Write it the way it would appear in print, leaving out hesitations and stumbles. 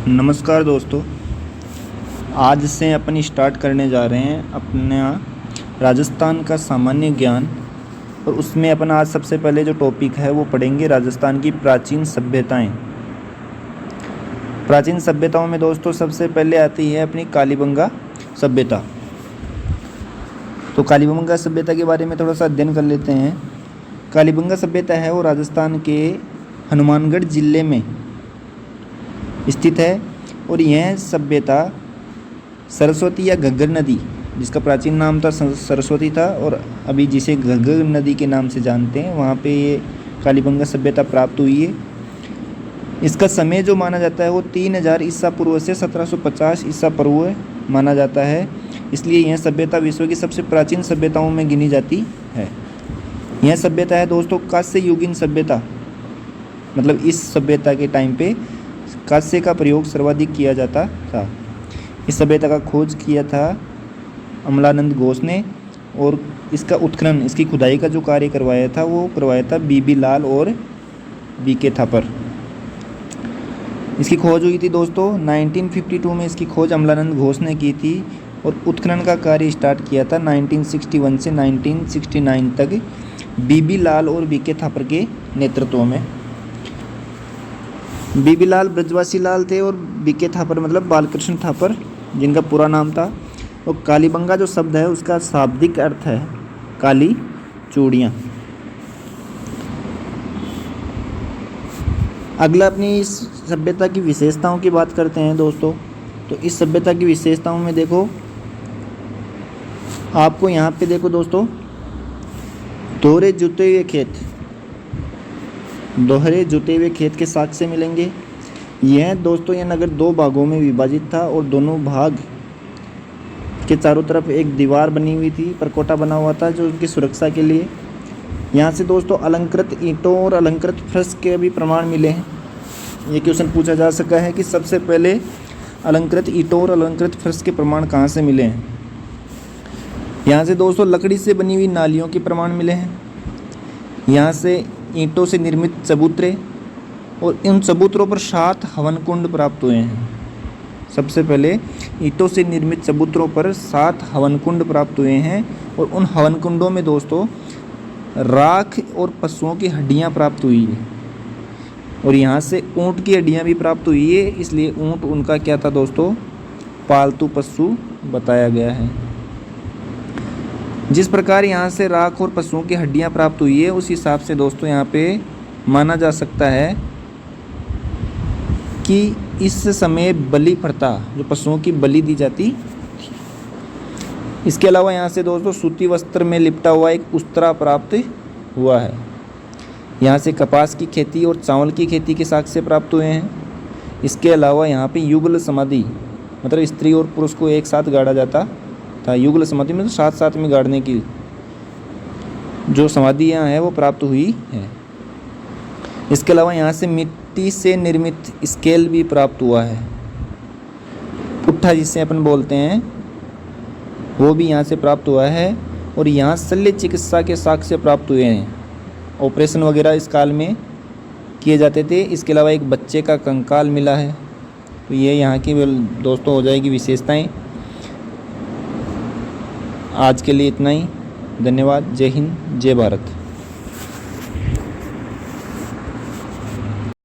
नमस्कार दोस्तों, आज से अपन स्टार्ट करने जा रहे हैं अपना राजस्थान का सामान्य ज्ञान। और उसमें अपन आज सबसे पहले जो टॉपिक है वो पढ़ेंगे राजस्थान की प्राचीन सभ्यताएं। प्राचीन सभ्यताओं में दोस्तों सबसे पहले आती है अपनी कालीबंगा सभ्यता। तो कालीबंगा सभ्यता के बारे में थोड़ा सा अध्ययन कर लेते हैं। कालीबंगा सभ्यता है वो राजस्थान के हनुमानगढ़ जिले में स्थित है और यह सभ्यता सरस्वती या घग्गर नदी, जिसका प्राचीन नाम था सरस्वती था और अभी जिसे घग्गर नदी के नाम से जानते हैं, वहाँ पे ये कालीबंगा सभ्यता प्राप्त हुई है। इसका समय जो माना जाता है वो 3000 ईसा पूर्व से 1750 ईसा पूर्व माना जाता है। इसलिए यह सभ्यता विश्व की सबसे प्राचीन सभ्यताओं में गिनी जाती है। यह सभ्यता है दोस्तों कांस्य युगीन सभ्यता, मतलब इस सभ्यता के टाइम पे कांस्य का प्रयोग सर्वाधिक किया जाता था। इस सभ्यता का खोज किया था अमलानंद घोष ने और इसका उत्खनन, इसकी खुदाई का जो कार्य करवाया था वो करवाया था बीबी लाल और बीके थापर। इसकी खोज हुई थी दोस्तों 1952 में। इसकी खोज अमलानंद घोष ने की थी और उत्खनन का कार्य स्टार्ट किया था 1961 से 1969 तक बीबी लाल और बीके थापर के नेतृत्व में। बीबी लाल ब्रजवासी लाल थे और बीके थापर मतलब बालकृष्ण थापर जिनका पूरा नाम था। और कालीबंगा जो शब्द है उसका शाब्दिक अर्थ है काली चूड़ियाँ। अगला अपनी इस सभ्यता की विशेषताओं की बात करते हैं दोस्तों। तो इस सभ्यता की विशेषताओं में देखो, आपको यहाँ पे देखो दोस्तों, दोहरे जुते हुए खेत के साक्ष्य मिलेंगे। यह दोस्तों यह नगर 2 भागों में विभाजित था और दोनों भाग के चारों तरफ एक दीवार बनी हुई थी, परकोटा बना हुआ था जो उनकी सुरक्षा के लिए। यहाँ से दोस्तों अलंकृत ईंटों और अलंकृत फर्श के भी प्रमाण मिले हैं। ये क्वेश्चन पूछा जा सका है कि सबसे पहले अलंकृत ईंटों और अलंकृत फर्श के प्रमाण कहाँ से मिले हैं। यहाँ से दोस्तों लकड़ी से बनी हुई नालियों के प्रमाण मिले हैं। यहाँ से ईंटों से निर्मित चबूतरे और इन चबूतरों पर 7 हवन कुंड प्राप्त हुए हैं। सबसे पहले ईंटों से निर्मित चबूतरों पर 7 हवन कुंड प्राप्त हुए हैं और उन हवन कुंडों में दोस्तों राख और पशुओं की हड्डियां प्राप्त हुई है। और यहाँ से ऊँट की हड्डियां भी प्राप्त हुई है, इसलिए ऊँट उनका क्या था दोस्तों, पालतू पशु बताया गया है। जिस प्रकार यहाँ से राख और पशुओं की हड्डियाँ प्राप्त हुई है, उस हिसाब से दोस्तों यहाँ पे माना जा सकता है कि इस समय बलि प्रथा, जो पशुओं की बलि दी जाती थी। इसके अलावा यहाँ से दोस्तों सूती वस्त्र में लिपटा हुआ एक उस्तरा प्राप्त हुआ है। यहाँ से कपास की खेती और चावल की खेती के साक्ष्य प्राप्त हुए हैं। इसके अलावा यहाँ पे युगल समाधि, मतलब स्त्री और पुरुष को एक साथ गाड़ा जाता था। युगल समाधि में तो साथ साथ में गाड़ने की जो समाधियाँ हैं वो प्राप्त हुई है। इसके अलावा यहाँ से मिट्टी से निर्मित स्केल भी प्राप्त हुआ है। पुट्ठा जिसे अपन बोलते हैं वो भी यहाँ से प्राप्त हुआ है। और यहाँ शल्य चिकित्सा के साक्ष्य प्राप्त हुए हैं। ऑपरेशन वगैरह इस काल में किए जाते थे। इसके अलावा एक बच्चे का कंकाल मिला है। तो ये यहाँ की दोस्तों हो जाएगी विशेषताएं। आज के लिए इतना ही। धन्यवाद। जय हिंद, जय भारत।